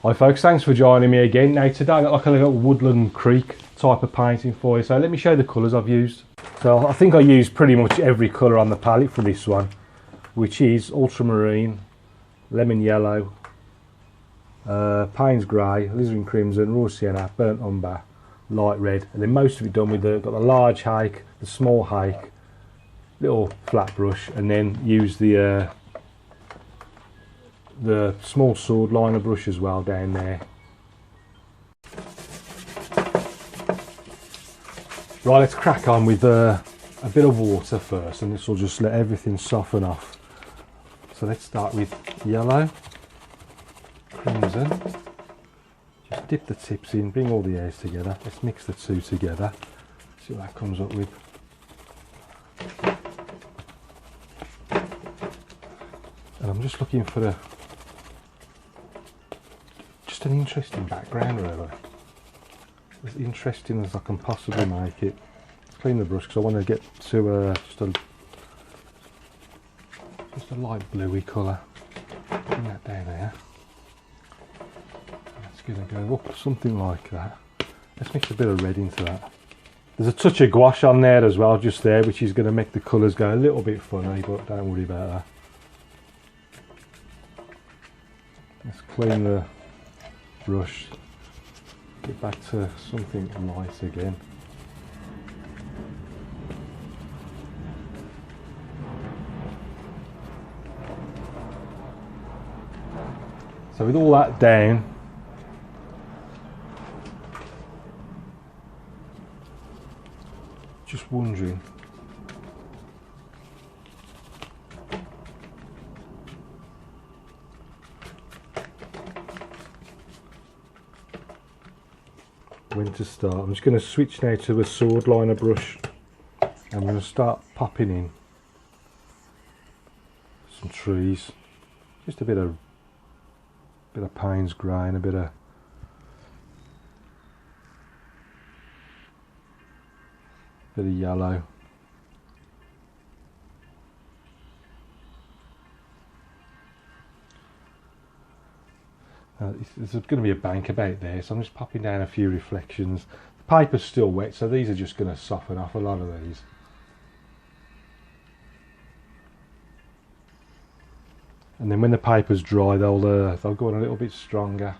Hi folks, thanks for joining me again. Now today I've got like a little woodland creek type of painting for you. So let me show you the colours I've used. So I think I used pretty much every colour on the palette for this one, which is ultramarine, lemon yellow, Payne's grey, alizarin crimson, raw sienna, burnt umber, light red, and then most of it done with got the large hake, the small hake, little flat brush, and then use the small sword liner brush as well down there. Right, let's crack on with a bit of water first, and this will just let everything soften off. So let's start with yellow, crimson. Just dip the tips in, bring all the hairs together. Let's mix the two together, see what that comes up with. And I'm just looking for just an interesting background, really. As interesting as I can possibly make it. Clean the brush because I want to get to just a light bluey colour. Bring that down there. That's going to go up something like that. Let's mix a bit of red into that. There's a touch of gouache on there as well, just there, which is going to make the colours go a little bit funny, but don't worry about that. Let's clean the brush, get back to something light again. So with all that down, just wondering when to start. I'm just going to switch now to a sword liner brush. I'm going to start popping in some trees, just a bit of Payne's grey and a bit of yellow. There's going to be a bank about there, so I'm just popping down a few reflections. The paper's still wet, so these are just going to soften off a lot of these. And then when the paper's dry, they'll go on a little bit stronger.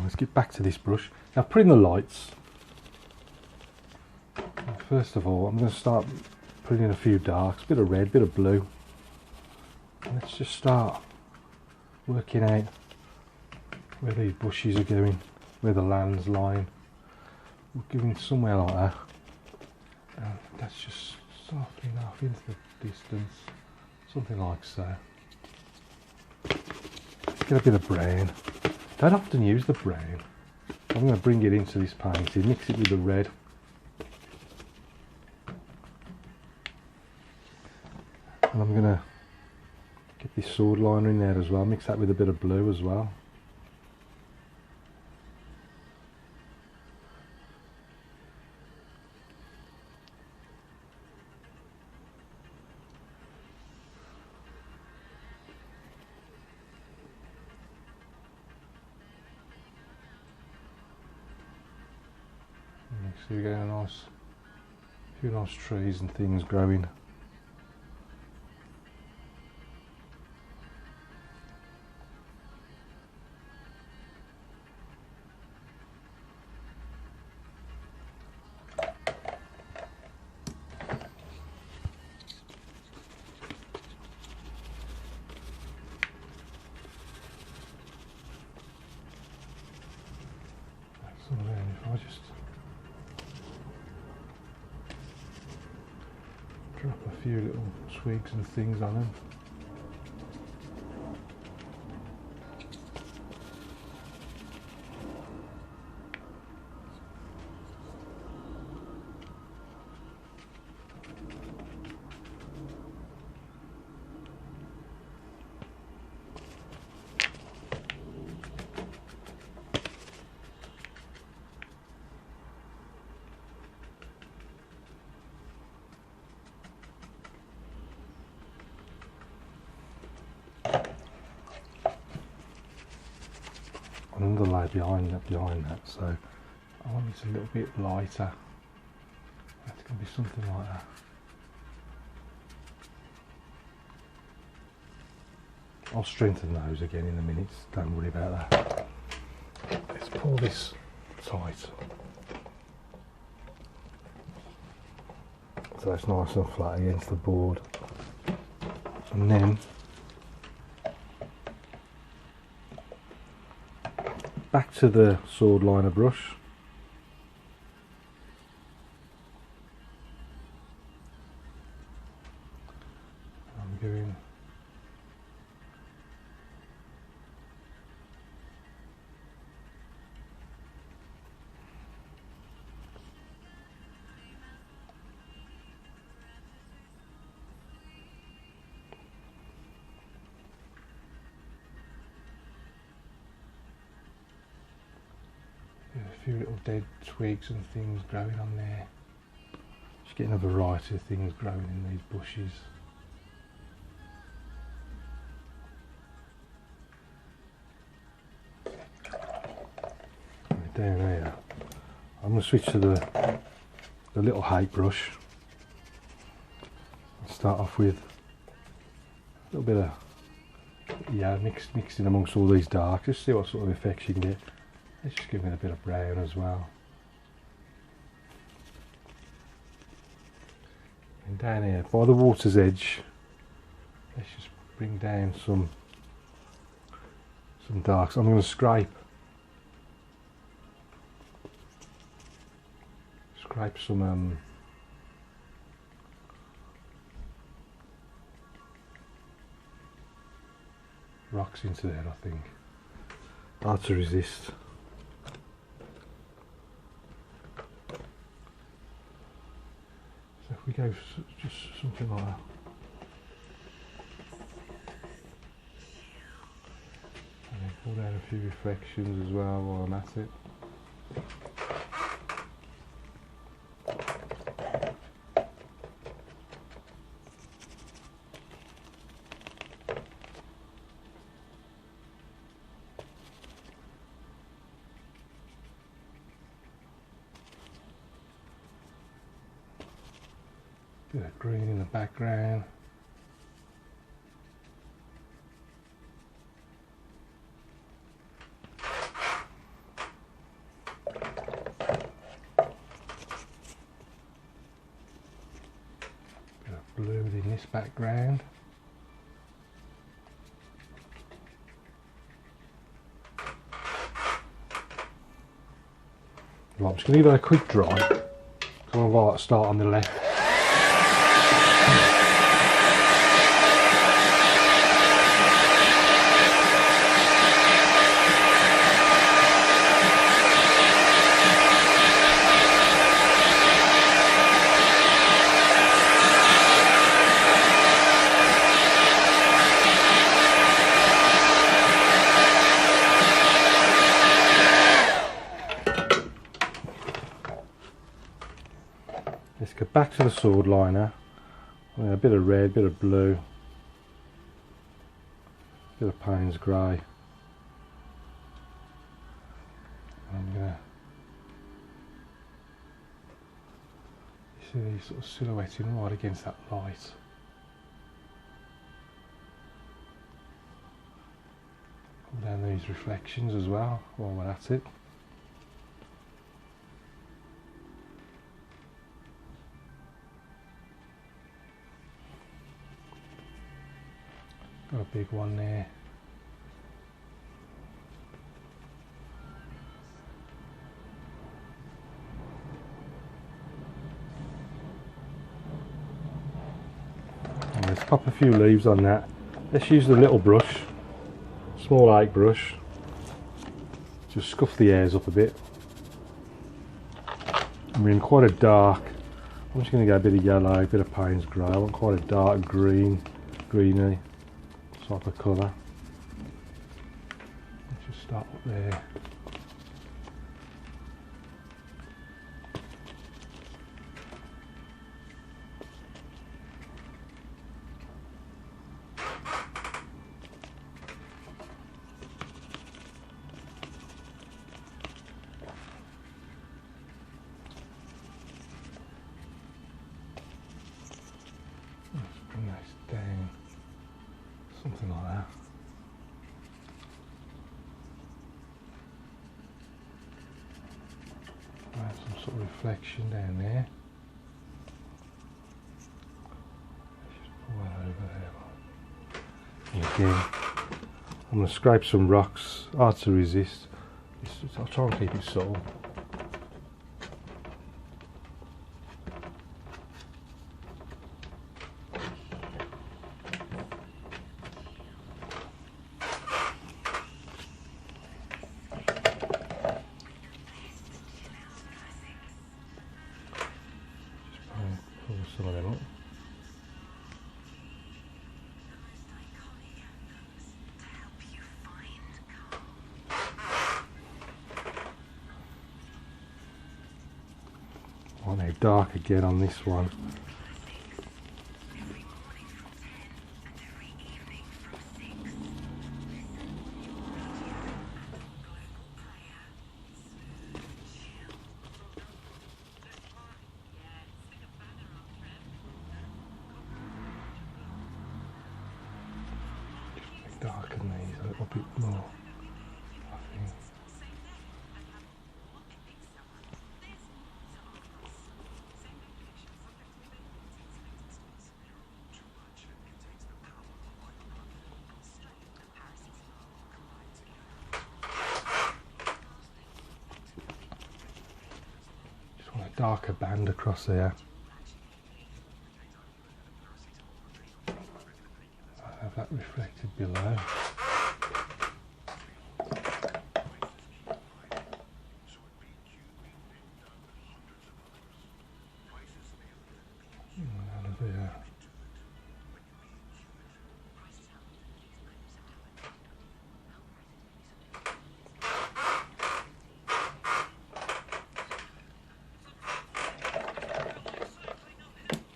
Let's get back to this brush. Now put in the lights. First of all, I'm going to start putting in a few darks, bit of red, bit of blue. And let's just start working out where these bushes are going, where the land's lying. We're giving somewhere like that. And that's just softening off into the distance, something like so. Let's get a bit of brown. Don't often use the brown. I'm going to bring it into this painting, mix it with the red. And I'm going to get this sword liner in there as well, mix that with a bit of blue as well. So you get a few nice trees and things growing. So then if I just drop a few little twigs and things on them. behind that, so I want it a little bit lighter. That's going to be something like that. I'll strengthen those again in a minute, don't worry about that. Let's pull this tight so it's nice and flat against the board, and then back to the sword liner brush. I'm going a few little dead twigs and things growing on there. Just getting a variety of things growing in these bushes. Down here, I'm going to switch to the little hake brush. I'll start off with a little bit of mixed in amongst all these darks, just see what sort of effects you can get. Let's just give it a bit of brown as well. And down here, by the water's edge, let's just bring down some darks. I'm going to scrape some rocks into there, I think. Hard to resist. So if we go just something like that. And then pull down a few reflections as well while I'm at it. Bit of green in the background. Bit of blue in this background. Right, I'm just going to give it a quick dry. So I'll start on the left. Let's go back to the sword liner. A bit of red, bit of blue, bit of Payne's grey. I'm gonna see these sort of silhouetting right against that light. Pull down these reflections as well while we're at it. Got a big one there. And let's pop a few leaves on that. Let's use the little brush, small hake brush. Just scuff the hairs up a bit. I'm in quite a dark. I'm just going to go a bit of yellow, a bit of Payne's grey. I want quite a dark green, greeny type of colour. Let's just start up there. Something like that. Right, some sort of reflection down there. Just pull that over there. And again, I'm going to scrape some rocks, hard to resist. I'll try and keep it subtle. Pull some of them up. Oh, they're dark again on this one. Darken these a little bit more, I think. Just want a darker band across there. Have that reflected below. Out of there.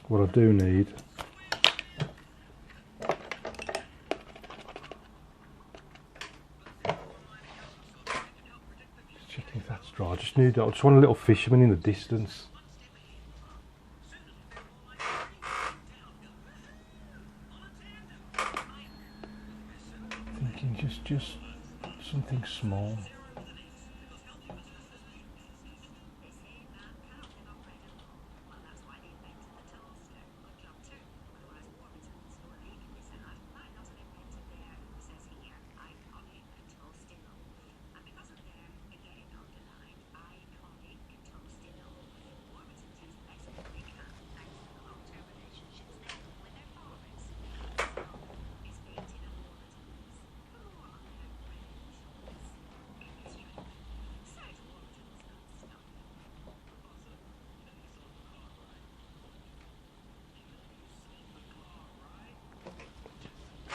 What I do need if that's dry. I just want a little fisherman in the distance. Thinking just something small.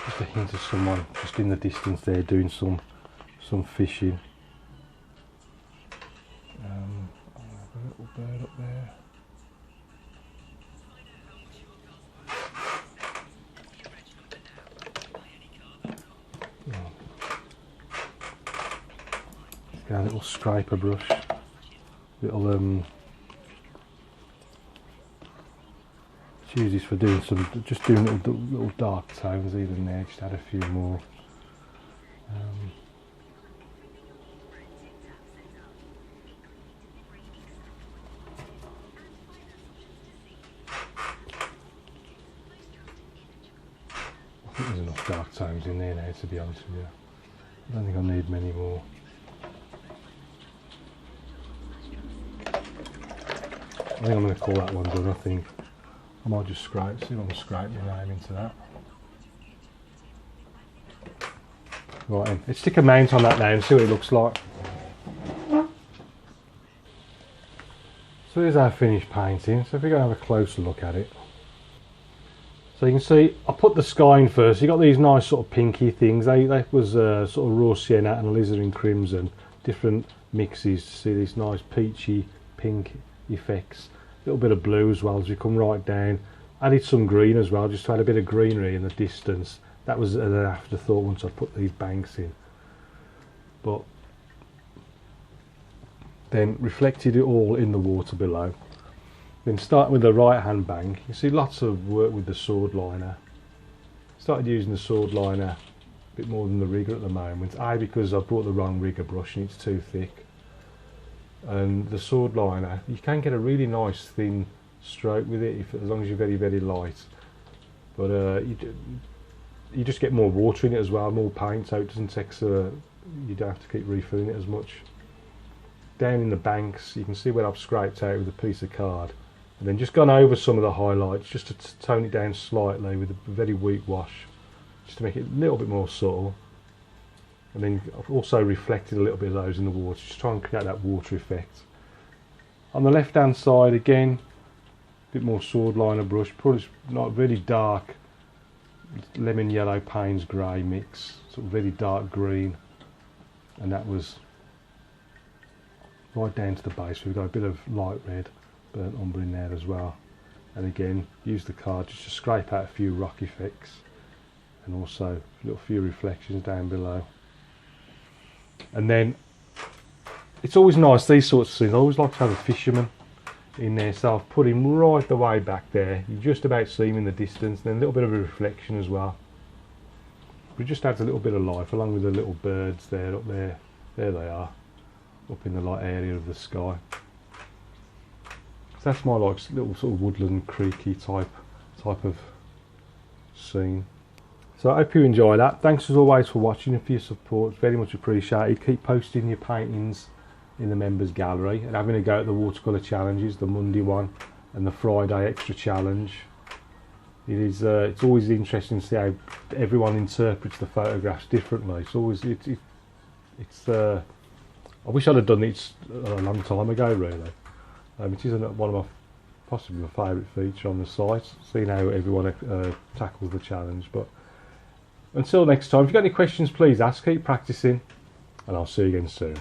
Just a hint of someone just in the distance there doing some fishing. I have a little bird up there. Got a little scraper brush, little use this for doing just doing little dark tones even there. Just add a few more. I think there's enough dark tones in there now, to be honest with you. I don't think I need many more. I think I'm going to call that one done. I think I might just see if I can scrape my name into that. Right then, let's stick a mount on that now and see what it looks like. So here's our finished painting. So if we go and have a closer look at it. So you can see I put the sky in first. You got these nice sort of pinky things. They was sort of raw sienna and alizarin crimson, different mixes to see these nice peachy pink effects. A little bit of blue as well as you come right down. Added some green as well, just to add a bit of greenery in the distance. That was an afterthought once I put these banks in. But then reflected it all in the water below. Then starting with the right hand bank, you see lots of work with the sword liner. Started using the sword liner a bit more than the rigger at the moment. Because I brought the wrong rigger brush and it's too thick. And the sword liner, you can get a really nice thin stroke with it as long as you're very, very light. But you just get more water in it as well, more paint, so it doesn't take you don't have to keep refilling it as much. Down in the banks, you can see where I've scraped out with a piece of card, and then just gone over some of the highlights just to tone it down slightly with a very weak wash, just to make it a little bit more subtle. And then I've also reflected a little bit of those in the water, just try and create that water effect. On the left hand side again, a bit more sword liner brush, probably not really dark lemon yellow Payne's grey mix, sort of very dark green, and that was right down to the base. We've got a bit of light red burnt umber in there as well, and again use the card just to scrape out a few rock effects and also a little few reflections down below. And then it's always nice, these sorts of things, I always like to have a fisherman in there, so I've put him right the way back there. You just about see him in the distance, and then a little bit of a reflection as well. It just adds a little bit of life, along with the little birds there up there. There they are, up in the light area of the sky. So that's my like little sort of woodland creeky type of scene. So I hope you enjoy that. Thanks as always for watching and for your support. It's very much appreciated. Keep posting your paintings in the members gallery and having a go at the watercolour challenges, the Monday one and the Friday extra challenge. It's always interesting to see how everyone interprets the photographs differently. It's always I wish I'd have done it a long time ago really. It is one of possibly my favourite feature on the site, seeing how everyone tackles the challenge. But until next time, if you've got any questions please ask, keep practicing, and I'll see you again soon.